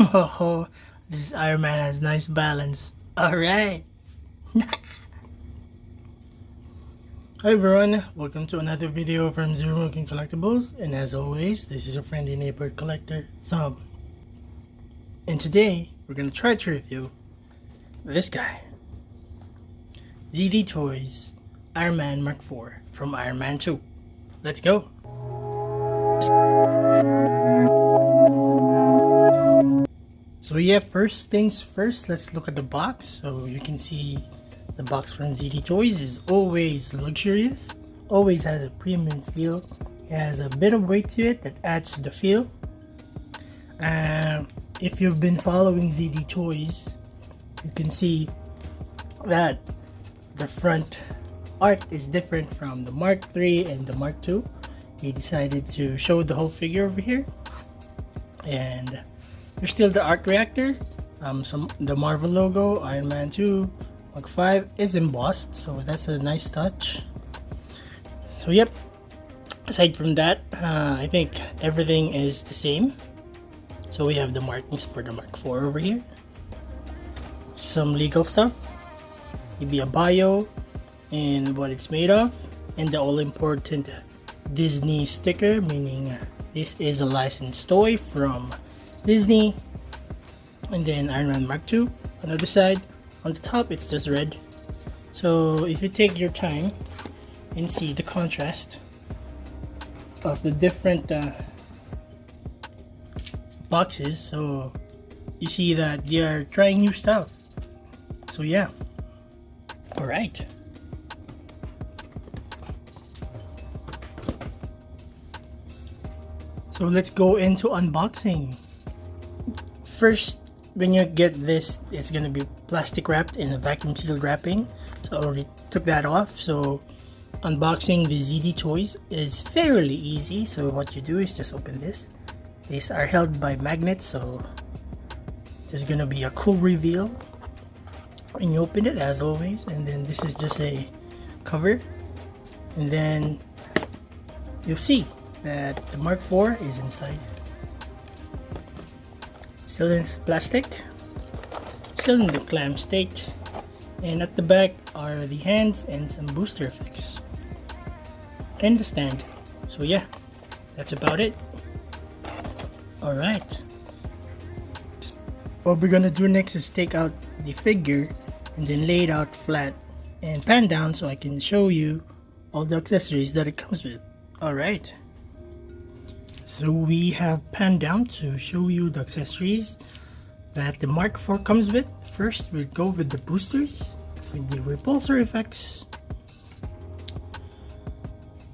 Oh, this Iron Man has nice balance. Alright. Hi everyone, welcome to another video from Seromugen Collectibles, and as always, this is your friendly neighborhood collector, Sam. And today, we're gonna try to review this guy. ZD Toys Iron Man Mk4 from Iron Man 2. Let's go! So yeah, first things first, let's look at the box. So you can see the box from ZD Toys is always luxurious, always has a premium feel. It has a bit of weight to it that adds to the feel. If you've been following ZD Toys, you can see that the front art is different from the Mark III and the Mark II. He decided to show the whole figure over here, and there's still the arc reactor, the Marvel logo, Iron Man 2, Mk4 is embossed, so that's a nice touch. So yep, aside from that, I think everything is the same. So we have the markings for the Mk4 over here, some legal stuff, maybe a bio and what it's made of, and the all-important Disney sticker, meaning this is a licensed toy from Disney. And then Iron Man Mark II on the other side. On the top it's just red. So if you take your time and see the contrast of the different boxes, so you see that they are trying new stuff. So yeah, alright. So let's go into unboxing. First, when you get this, it's gonna be plastic wrapped in a vacuum sealed wrapping. So I already took that off. So unboxing the ZD Toys is fairly easy. So what you do is just open this. These are held by magnets, so there's gonna be a cool reveal when you open it, as always. And then this is just a cover, and then you'll see that the Mark IV is inside. Still in plastic, still in the clam state, and at the back are the hands and some booster effects and the stand. So yeah, that's about it. Alright, what we're gonna do next is take out the figure and then lay it out flat and pan down so I can show you all the accessories that it comes with. Alright, so we have panned down to show you the accessories that the Mark IV comes with. First, we'll go with the boosters with the repulsor effects.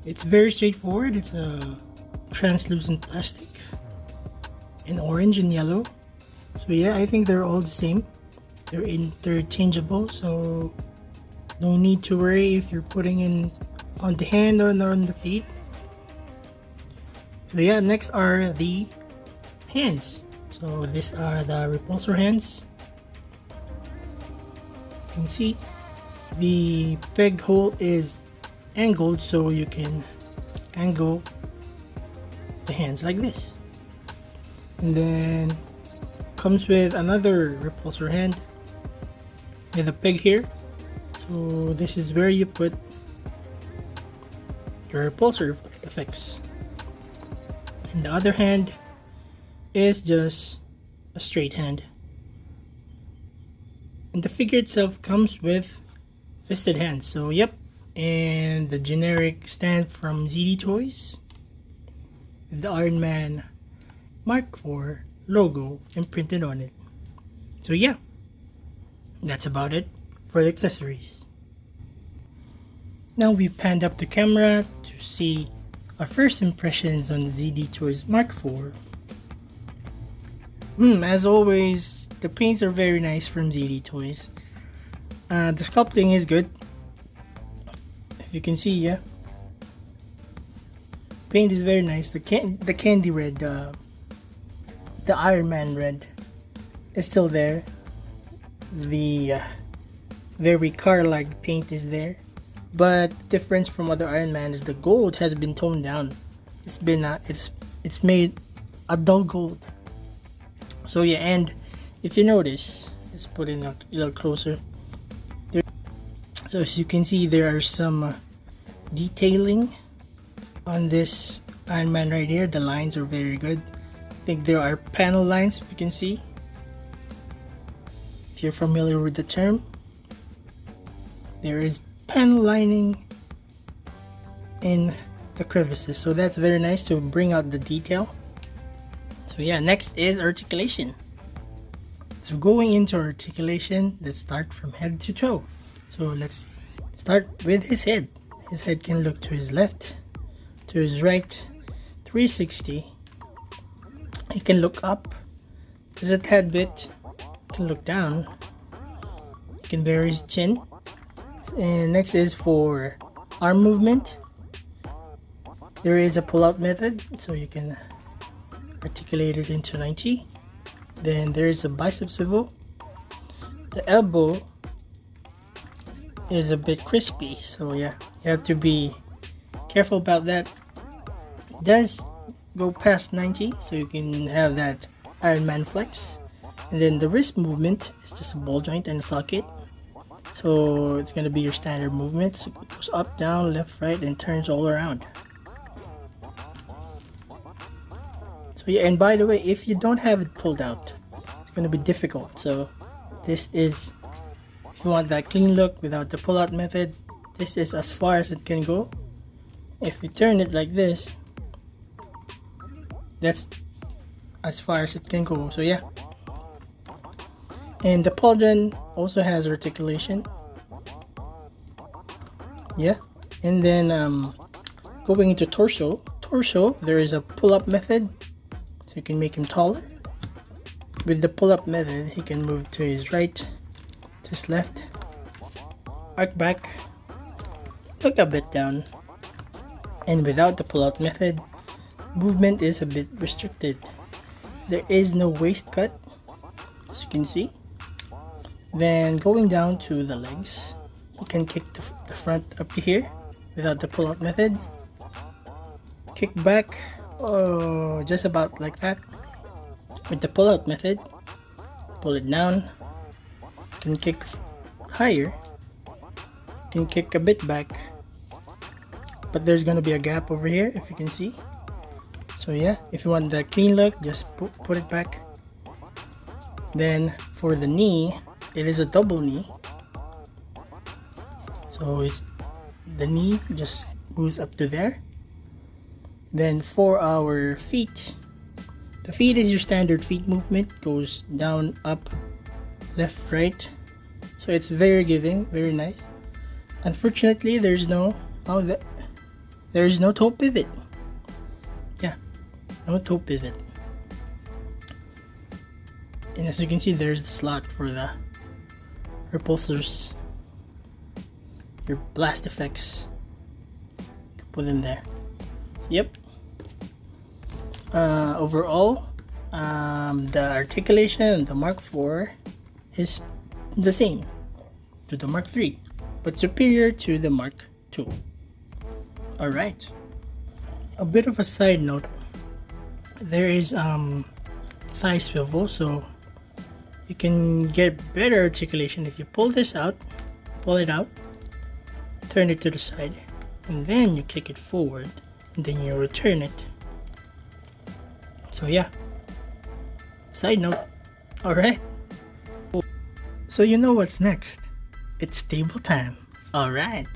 It's very straightforward. It's a translucent plastic in orange and yellow. So yeah, I think they're all the same. They're interchangeable, so no need to worry if you're putting in on the hand or on the feet. So yeah, next are the hands. So these are the repulsor hands. You can see the peg hole is angled, so you can angle the hands like this. And then comes with another repulsor hand with a peg here. So this is where you put your repulsor effects. And the other hand is just a straight hand. And the figure itself comes with fisted hands. So yep, and the generic stand from ZD Toys with the Iron Man Mark IV logo imprinted on it. So yeah, that's about it for the accessories. Now we panned up the camera to see our first impressions on the ZD Toys Mark IV. As always, the paints are very nice from ZD Toys. The sculpting is good. If you can see, yeah, paint is very nice. The candy red, the Iron Man red is still there. The very car-like paint is there. But the difference from other Iron Man is the gold has been toned down. It's made a dull gold. So yeah, and if you notice, let's put it a little closer. So as you can see, there are some detailing on this Iron Man right here. The lines are very good. I think there are panel lines, if you can see. If you're familiar with the term, there is panel lining in the crevices, so that's very nice to bring out the detail. So yeah, next is articulation. So going into articulation, let's start from head to toe. So let's start with his head. His head can look to his left, to his right, 360. He can look up just a tad bit. He can look down. He can vary his chin. And next is for arm movement. There is a pull-out method, so you can articulate it into 90. Then there is a bicep swivel. The elbow is a bit crispy, so yeah, you have to be careful about that. It does go past 90, so you can have that Iron Man flex. And then the wrist movement is just a ball joint and a socket, so it's gonna be your standard movement. So it goes up, down, left, right, and turns all around. So yeah, and by the way, if you don't have it pulled out, it's gonna be difficult. So this is, if you want that clean look without the pull-out method, this is as far as it can go. If you turn it like this, that's as far as it can go. So yeah. And the pauldron also has articulation. Yeah. And then going into torso, there is a pull-up method, so you can make him taller. With the pull-up method, he can move to his right, to his left, arc back, look a bit down. And without the pull-out method, movement is a bit restricted. There is no waist cut, as you can see. Then going down to the legs, you can kick the front up to here without the pull-out method. Kick back, oh, just about like that. With the pull-out method, pull it down. You can kick higher. You can kick a bit back, but there's gonna be a gap over here, if you can see. So yeah, if you want the clean look, just put it back. Then for the knee, it is a double knee, so it's the knee just moves up to there. Then for our feet, the feet is your standard feet movement, goes down, up, left, right. So it's very giving, very nice. Unfortunately, there's no toe pivot. Yeah, no toe pivot. And as you can see, there's the slot for the repulsors, your blast effects. You can put them there. Yep. Overall, the articulation, the Mark 4 is the same to the Mark 3, but superior to the Mark 2. Alright. A bit of a side note, there is thigh swivel, so you can get better articulation if you pull it out, turn it to the side, and then you kick it forward, and then you return it. So yeah, side note. Alright, so you know what's next. It's table time. Alright.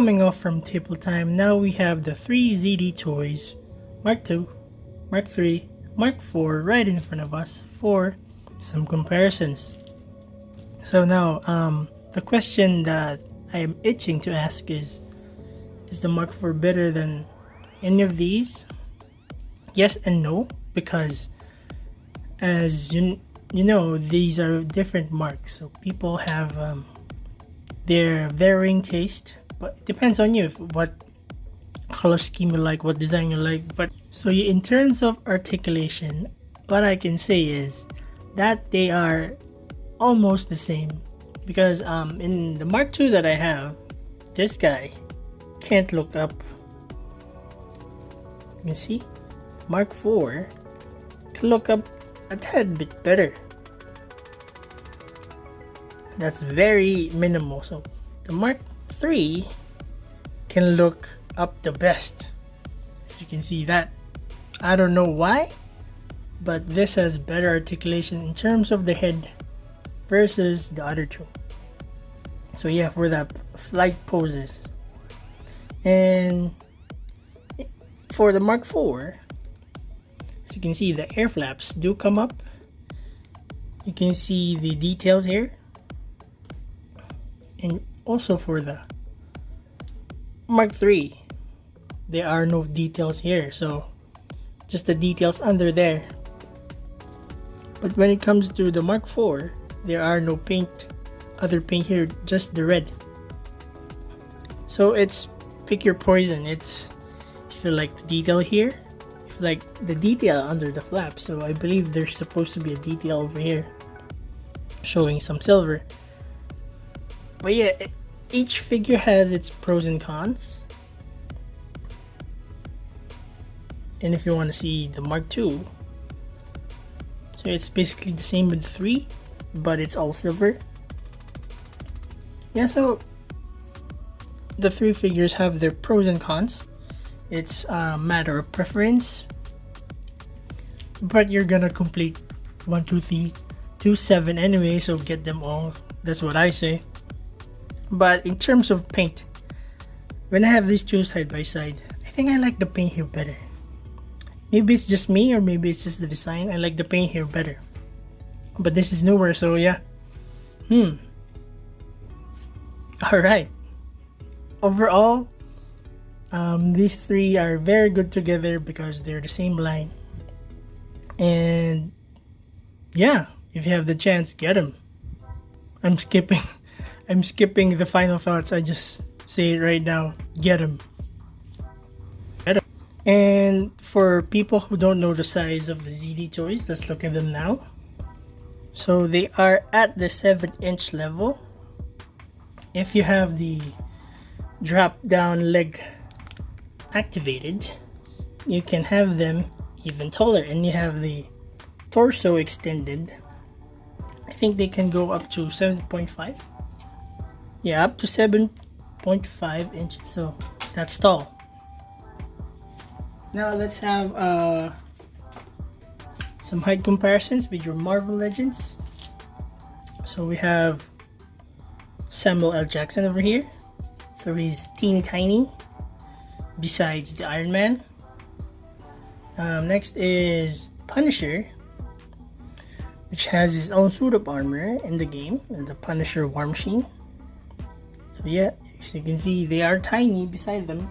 coming off from table time, now we have the 3 ZD toys, Mark II, Mark III, Mark IV right in front of us for some comparisons. So now, the question that I am itching to ask is the Mark IV better than any of these? Yes and no, because as you know, these are different marks, so people have their varying taste, but it depends on you what color scheme you like, what design you like. But so in terms of articulation, what I can say is that they are almost the same, because in the Mark II that I have, this guy can't look up. You can see Mark IV can look up a tad bit better. That's very minimal. So the Mark III can look up the best. You can see that. I don't know why, but this has better articulation in terms of the head versus the other two. So yeah, for the flight poses. And for the Mark IV, as you can see, the air flaps do come up. You can see the details here. And also for the Mark III, there are no details here, so just the details under there. But when it comes to the Mark IV, there are no other paint here, just the red. So it's pick your poison. It's if you like the detail here, if you like the detail under the flap. So I believe there's supposed to be a detail over here showing some silver. But yeah, each figure has its pros and cons. And if you want to see the Mark II, so it's basically the same with 3, but it's all silver. Yeah, so the 3 figures have their pros and cons. It's a matter of preference, but you're gonna complete 1, 2, 3 to 7 anyway, so get them all. That's what I say. But in terms of paint, when I have these two side by side, I think I like the paint here better. Maybe it's just me, or maybe it's just the design. I like the paint here better, but this is newer, so yeah. Alright, overall, these 3 are very good together because they're the same line. And yeah, if you have the chance, get them. I'm skipping the final thoughts. I just say it right now. Get them. And for people who don't know the size of the ZD toys, let's look at them now. So they are at the 7-inch level. If you have the drop down leg activated, you can have them even taller, and you have the torso extended. I think they can go up to 7.5. Yeah, up to 7.5 inches, so that's tall. Now let's have some height comparisons with your Marvel Legends. So we have Samuel L. Jackson over here. So he's teeny tiny besides the Iron Man. Next is Punisher, which has his own suit of armor in the game, the Punisher War Machine. So yeah, as you can see, they are tiny beside them,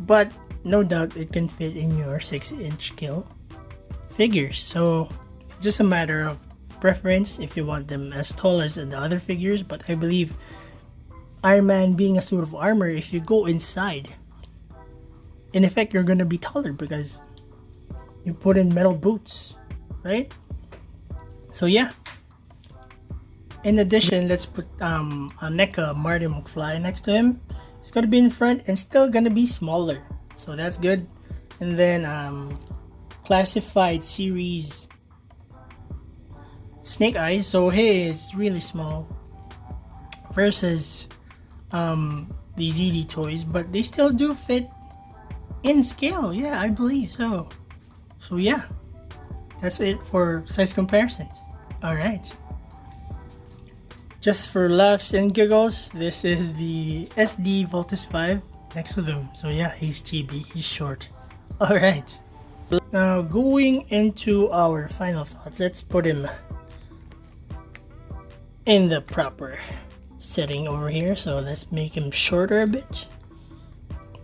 but no doubt it can fit in your 6-inch scale figures. So just a matter of preference if you want them as tall as the other figures. But I believe Iron Man being a suit of armor, if you go inside, in effect you're gonna be taller because you put in metal boots, right? So yeah. In addition, let's put a NECA Marty McFly next to him. It's gonna be in front and still gonna be smaller, so that's good. And then classified series Snake Eyes, so his really small versus the ZD toys, but they still do fit in scale. Yeah, I believe so. So yeah, that's it for size comparisons. All right. Just for laughs and giggles, this is the SD Voltus 5 next to them. So yeah, he's chibi, he's short. Alright. Now going into our final thoughts, let's put him in the proper setting over here. So let's make him shorter a bit.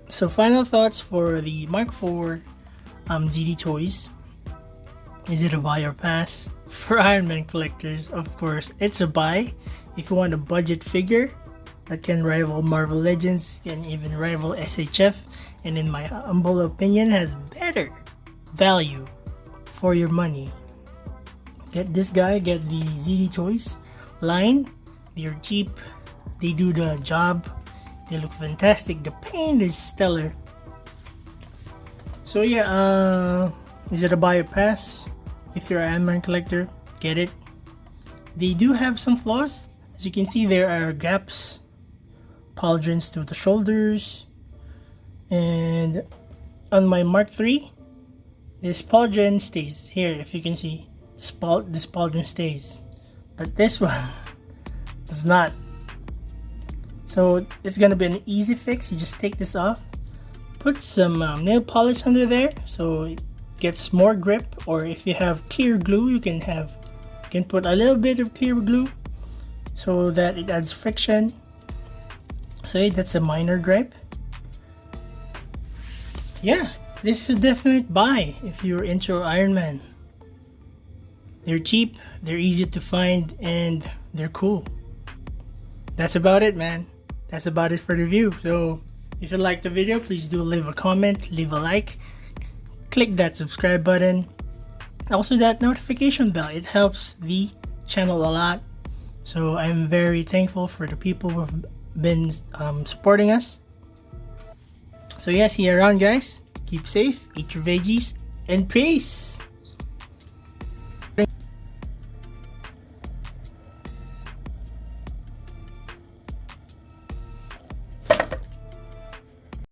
So final thoughts for the Mark 4 ZD toys. Is it a buy or pass? For Iron Man collectors, of course, it's a buy. If you want a budget figure that can rival Marvel Legends, can even rival SHF, and in my humble opinion has better value for your money, get this guy, get the ZD Toys line. They're cheap, they do the job, they look fantastic, the paint is stellar. So yeah, is it a buy or pass? If you're an Iron Man collector, get it. They do have some flaws. As you can see, there are gaps, pauldrons to the shoulders, and on my Mark III, this pauldron stays here. If you can see, this pauldron stays, but this one does not. So it's gonna be an easy fix. You just take this off, put some nail polish under there so it gets more grip, or if you have clear glue, you can put a little bit of clear glue so that it adds friction. So that's a minor gripe. Yeah, this is a definite buy if you're into Iron Man. They're cheap, they're easy to find, and they're cool. That's about it, man. That's about it for the review. So if you liked the video, please do leave a comment, leave a like, click that subscribe button, also that notification bell. It helps the channel a lot. So I'm very thankful for the people who have been supporting us. So yeah, see you around, guys. Keep safe, eat your veggies, and peace.